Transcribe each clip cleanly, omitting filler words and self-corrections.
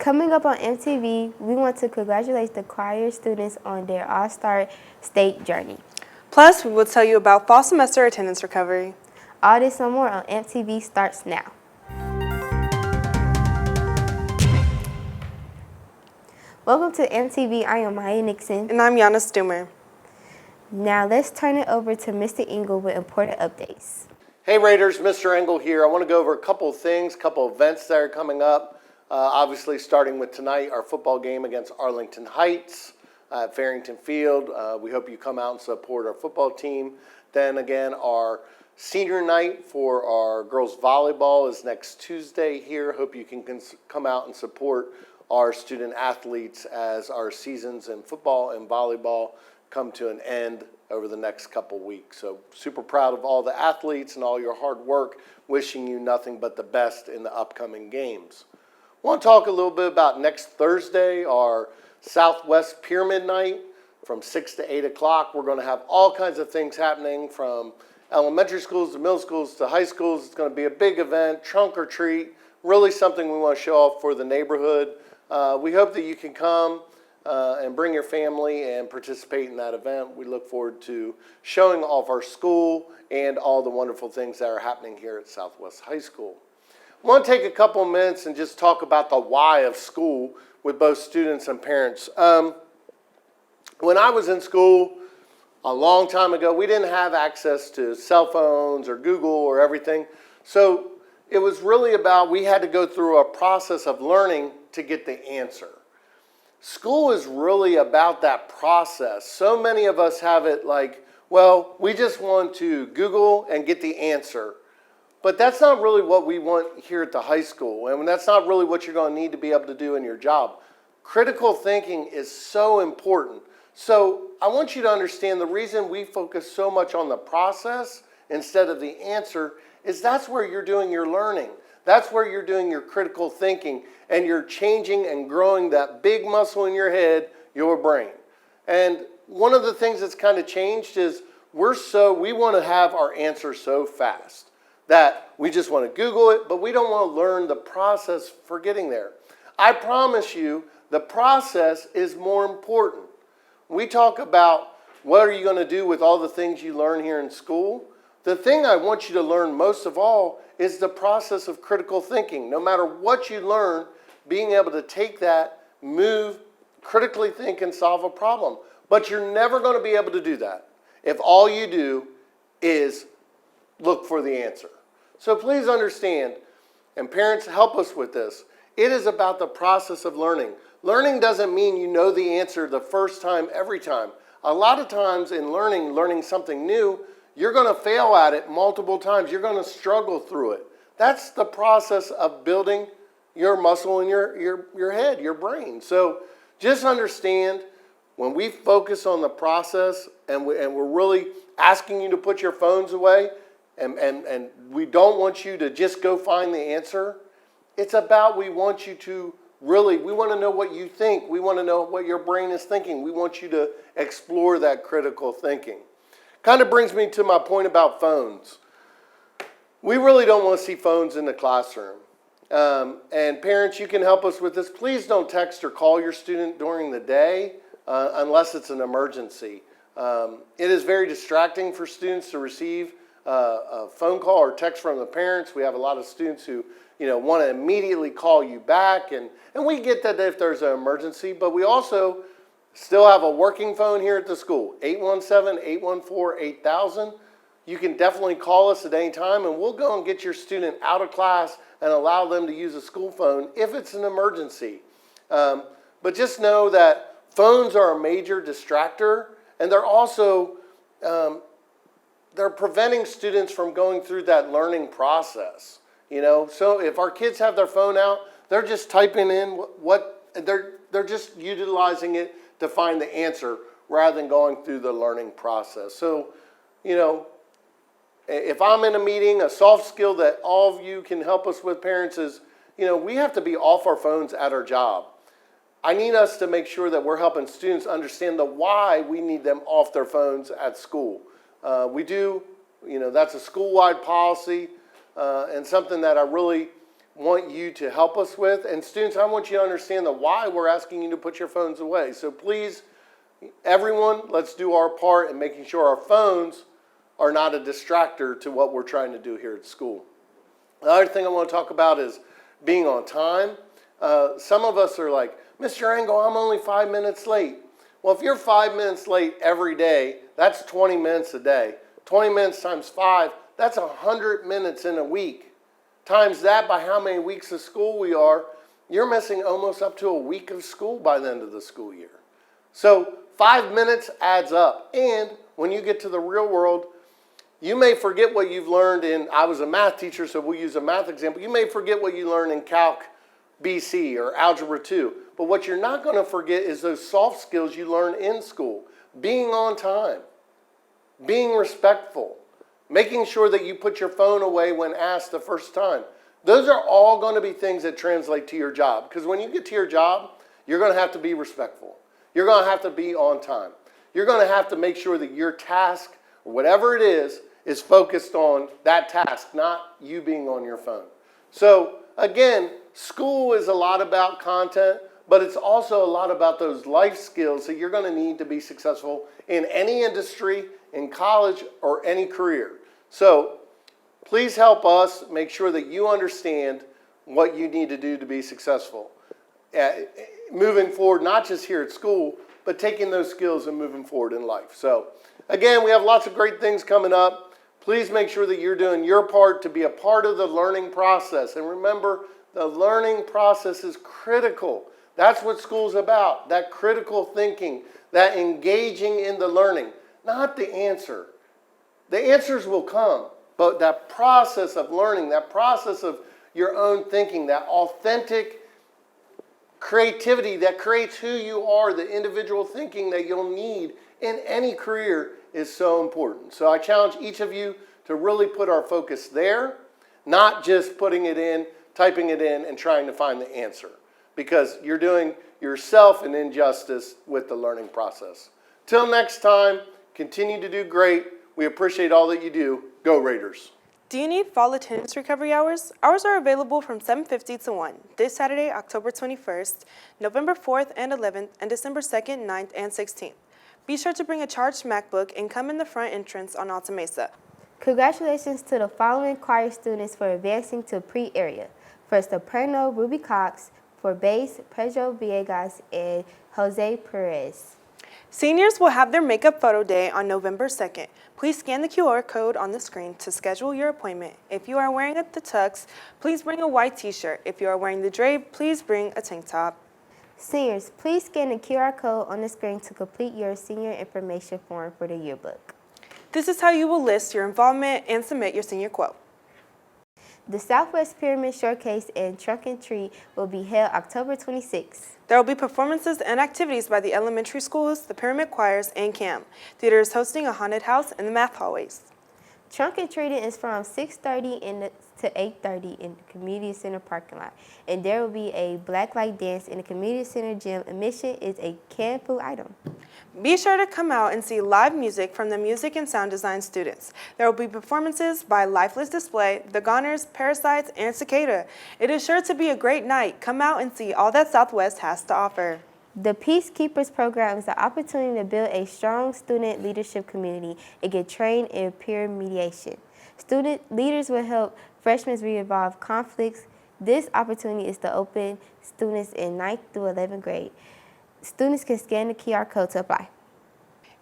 Coming up on MTV, we want to congratulate the choir students on their All-Star State journey. Plus, we will tell you about fall semester attendance recovery. All this and more on MTV starts now. Welcome to MTV. I am Maya Nixon. And I'm Yana Stumer. Now let's turn it over to Mr. Engel with important updates. Hey Raiders, Mr. Engel here. I want to go over a couple of things, a couple of events that are coming up. Obviously, starting with tonight, our football game against Arlington Heights at Farrington Field. We hope you come out and support our football team. Then again, our senior night for our girls volleyball is next Tuesday here. Hope you can come out and support our student athletes as our seasons in football and volleyball come to an end over the next couple weeks. So super proud of all the athletes and all your hard work. Wishing you nothing but the best in the upcoming games. I want to talk a little bit about next Thursday, our Southwest Pyramid Night from 6 to 8 o'clock. We're going to have all kinds of things happening from elementary schools to middle schools to high schools. It's going to be a big event, trunk or treat, really something we want to show off for the neighborhood. We hope that you can come and bring your family and participate in that event. We look forward to showing off our school and all the wonderful things that are happening here at Southwest High School. I want to take a couple minutes and just talk about the why of school with both students and parents. When I was in school a long time ago, we didn't have access to cell phones or Google or everything. So it was really about we had to go through a process of learning to get the answer. School is really about that process. So many of us have it like, well, we just want to Google and get the answer. But that's not really what we want here at the high school, and that's not really what you're going to need to be able to do in your job. Critical thinking is so important. So I want you to understand the reason we focus so much on the process instead of the answer is that's where you're doing your learning. That's where you're doing your critical thinking, and you're changing and growing that big muscle in your head, your brain. And one of the things that's kind of changed is we want to have our answer so fast that we just want to Google it, but we don't want to learn the process for getting there. I promise you, the process is more important. We talk about what are you going to do with all the things you learn here in school. The thing I want you to learn most of all is the process of critical thinking. No matter what you learn, being able to take that, move, critically think, and solve a problem. But you're never going to be able to do that if all you do is look for the answer. So please understand, and parents help us with this, it is about the process of learning. Learning doesn't mean you know the answer the first time, every time. A lot of times in learning something new, you're going to fail at it multiple times. You're going to struggle through it. That's the process of building your muscle in your head, your brain. So just understand, when we focus on the process and we're really asking you to put your phones away, and we don't want you to just go find the answer. It's about we want to know what you think. We want to know what your brain is thinking. We want you to explore that critical thinking. Kind of brings me to my point about phones. We really don't want to see phones in the classroom. And parents, you can help us with this. Please don't text or call your student during the day unless it's an emergency. It is very distracting for students to receive a phone call or text from the parents. We have a lot of students who want to immediately call you back, and we get that if there's an emergency, but we also still have a working phone here at the school, 817-814-8000. You can definitely call us at any time, and we'll go and get your student out of class and allow them to use a school phone if it's an emergency. But just know that phones are a major distractor, and they're also they're preventing students from going through that learning process. So if our kids have their phone out, they're just typing in they're just utilizing it to find the answer rather than going through the learning process. So, if I'm in a meeting, a soft skill that all of you can help us with, parents, is, we have to be off our phones at our job. I need us to make sure that we're helping students understand the why we need them off their phones at school. We do, that's a school-wide policy and something that I really want you to help us with. And students, I want you to understand the why we're asking you to put your phones away. So please, everyone, let's do our part in making sure our phones are not a distractor to what we're trying to do here at school. The other thing I want to talk about is being on time. Some of us are like, Mr. Engel, I'm only 5 minutes late. Well, if you're 5 minutes late every day, that's 20 minutes a day. 20 minutes times 5, that's 100 minutes in a week. Times that by how many weeks of school we are, you're missing almost up to a week of school by the end of the school year. So 5 minutes adds up. And when you get to the real world, you may forget what you've learned in, I was a math teacher, so we'll use a math example. You may forget what you learned in Calc BC or Algebra 2. But what you're not going to forget is those soft skills you learn in school. Being on time, being respectful, making sure that you put your phone away when asked the first time. Those are all going to be things that translate to your job. Because when you get to your job, you're going to have to be respectful. You're going to have to be on time. You're going to have to make sure that your task, or whatever it is focused on that task, not you being on your phone. So again, school is a lot about content, but it's also a lot about those life skills that you're going to need to be successful in any industry, in college, or any career. So please help us make sure that you understand what you need to do to be successful. Moving forward, not just here at school, but taking those skills and moving forward in life. So again, we have lots of great things coming up. Please make sure that you're doing your part to be a part of the learning process. And remember, the learning process is critical. That's what school's about, that critical thinking, that engaging in the learning, not the answer. The answers will come, but that process of learning, that process of your own thinking, that authentic creativity that creates who you are, the individual thinking that you'll need in any career is so important. So I challenge each of you to really put our focus there, not just putting it in, typing it in, and trying to find the answer. Because you're doing yourself an injustice with the learning process. Till next time, continue to do great. We appreciate all that you do. Go Raiders. Do you need fall attendance recovery hours? Hours are available from 7:50 to 1 this Saturday, October 21st, November 4th and 11th, and December 2nd, 9th, and 16th. Be sure to bring a charged MacBook and come in the front entrance on Alta Mesa. Congratulations to the following choir students for advancing to pre-area. For soprano, Ruby Cox. For bass, Pedro Villegas and Jose Perez. Seniors will have their makeup photo day on November 2nd. Please scan the QR code on the screen to schedule your appointment. If you are wearing the tux, please bring a white t-shirt. If you are wearing the drape, please bring a tank top. Seniors, please scan the QR code on the screen to complete your senior information form for the yearbook. This is how you will list your involvement and submit your senior quote. The Southwest Pyramid Showcase and Trunk and Treat will be held October 26th. There will be performances and activities by the elementary schools, the Pyramid Choirs, and CAM. Theater is hosting a haunted house in the math hallways. Trunk and Treating is from 6:30 to 8:30 in the Community Center parking lot. And there will be a blacklight dance in the Community Center gym. Admission is a canned food item. Be sure to come out and see live music from the music and sound design students. There will be performances by Lifeless Display, The Goners, Parasites, and Cicada. It is sure to be a great night. Come out and see all that Southwest has to offer. The Peacekeepers program is an opportunity to build a strong student leadership community and get trained in peer mediation. Student leaders will help freshmen resolve conflicts. This opportunity is to open students in 9th through 11th grade. Students can scan the QR code to apply.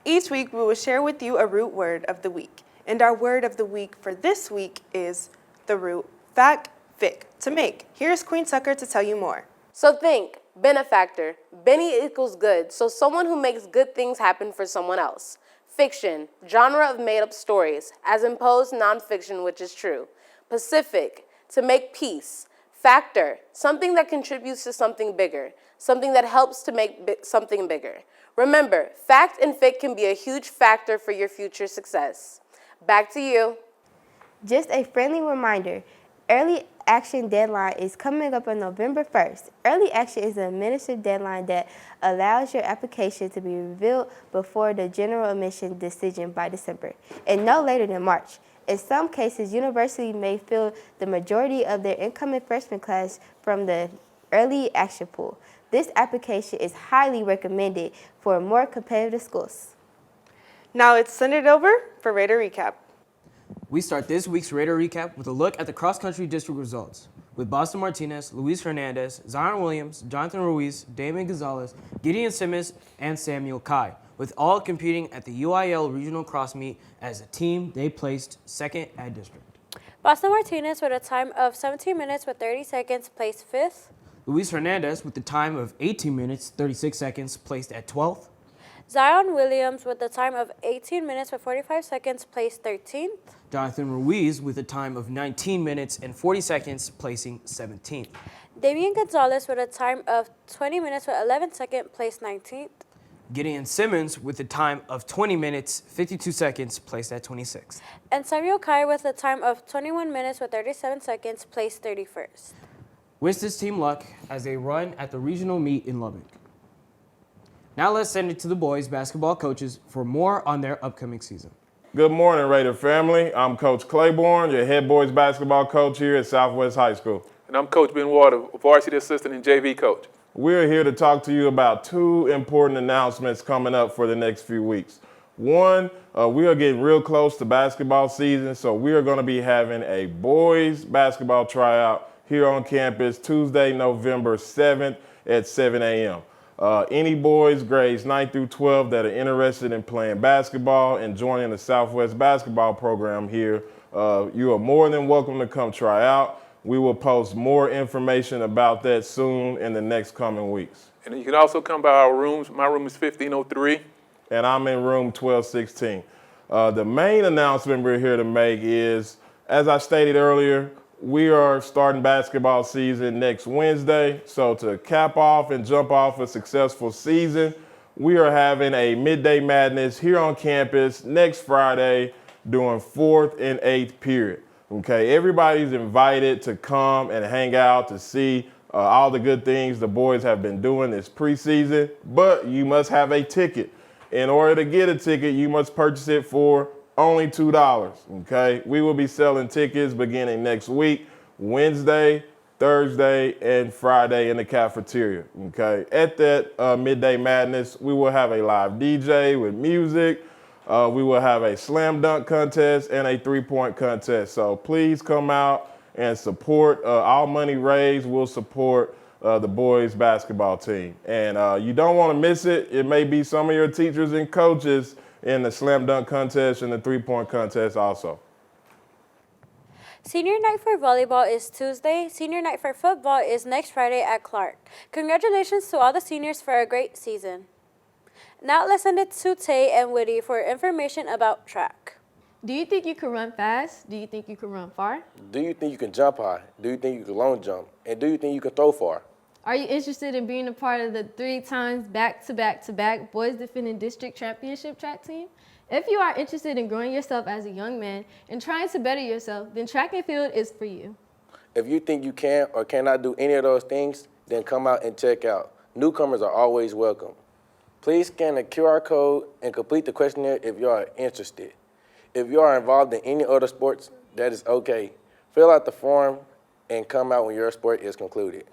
Each week, we will share with you a root word of the week. And our word of the week for this week is the root fact, fic, to make. Here's Queen Tucker to tell you more. So think, benefactor. Benny equals good, so someone who makes good things happen for someone else. Fiction, genre of made-up stories, as opposed nonfiction, which is true. Pacific, to make peace. Factor, something that contributes to something bigger, something that helps to make something bigger. Remember, fact and fic can be a huge factor for your future success. Back to you. Just a friendly reminder, early action deadline is coming up on November 1st. Early action is an administrative deadline that allows your application to be reviewed before the general admission decision by December, and no later than March. In some cases, universities may fill the majority of their incoming freshman class from the early action pool. This application is highly recommended for more competitive schools. Now let's send it over for Raider Recap. We start this week's Raider Recap with a look at the cross-country district results, with Boston Martinez, Luis Hernandez, Zion Williams, Jonathan Ruiz, Damian Gonzalez, Gideon Simmons, and Samuel Kai, with all competing at the UIL Regional Cross Meet as a team. They placed second at district. Boston Martinez with a time of 17 minutes with 30 seconds placed 5th. Luis Hernandez with the time of 18 minutes, 36 seconds, placed at 12th. Zion Williams with the time of 18 minutes with 45 seconds placed 13th. Jonathan Ruiz with a time of 19 minutes and 40 seconds, placing 17th. Damian Gonzalez with a time of 20 minutes with 11 seconds placed 19th. Gideon Simmons with a time of 20 minutes, 52 seconds, placed at 26th. And Samuel Kai with a time of 21 minutes with 37 seconds placed 31st. Wish this team luck as they run at the regional meet in Lubbock. Now let's send it to the boys basketball coaches for more on their upcoming season. Good morning, Raider family. I'm Coach Claiborne, your head boys basketball coach here at Southwest High School. And I'm Coach Ben Water, varsity assistant and JV coach. We're here to talk to you about two important announcements coming up for the next few weeks. One, we are getting real close to basketball season, so we are going to be having a boys basketball tryout here on campus Tuesday, November 7th at 7 a.m. Any boys grades 9 through 12 that are interested in playing basketball and joining the Southwest basketball program here, you are more than welcome to come try out. We will post more information about that soon in the next coming weeks. And you can also come by our rooms. My room is 1503. And I'm in room 1216. The main announcement we're here to make is, as I stated earlier, we are starting basketball season next Wednesday. So to cap off and jump off a successful season, we are having a midday madness here on campus next Friday during 4th and 8th period. Okay, everybody's invited to come and hang out to see all the good things the boys have been doing this preseason, but you must have a ticket. In order to get a ticket, you must purchase it for only $2, okay? We will be selling tickets beginning next week, Wednesday, Thursday, and Friday in the cafeteria, okay? At that Midday Madness, we will have a live DJ with music. We will have a slam dunk contest and a three-point contest. So please come out and support. All money raised will support the boys basketball team. And you don't want to miss it. It may be some of your teachers and coaches in the slam dunk contest and the three-point contest also. Senior night for volleyball is Tuesday. Senior night for football is next Friday at Clark. Congratulations to all the seniors for a great season. Now let's send it to Tay and Woody for information about track. Do you think you can run fast? Do you think you can run far? Do you think you can jump high? Do you think you can long jump? And do you think you can throw far? Are you interested in being a part of the 3 times back-to-back-to-back Boys Defending District Championship track team? If you are interested in growing yourself as a young man and trying to better yourself, then track and field is for you. If you think you can or cannot do any of those things, then come out and check out. Newcomers are always welcome. Please scan the QR code and complete the questionnaire if you are interested. If you are involved in any other sports, that is okay. Fill out the form and come out when your sport is concluded.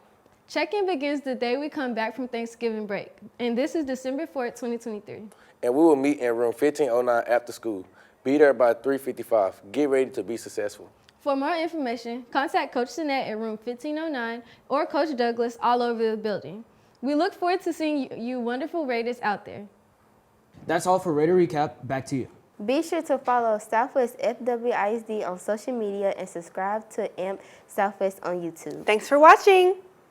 Check-in begins the day we come back from Thanksgiving break, and this is December 4th, 2023. And we will meet in room 1509 after school. Be there by 3:55. Get ready to be successful. For more information, contact Coach Sinet at room 1509 or Coach Douglas all over the building. We look forward to seeing you wonderful Raiders out there. That's all for Raider Recap. Back to you. Be sure to follow Southwest FWISD on social media and subscribe to AMP Southwest on YouTube. Thanks for watching.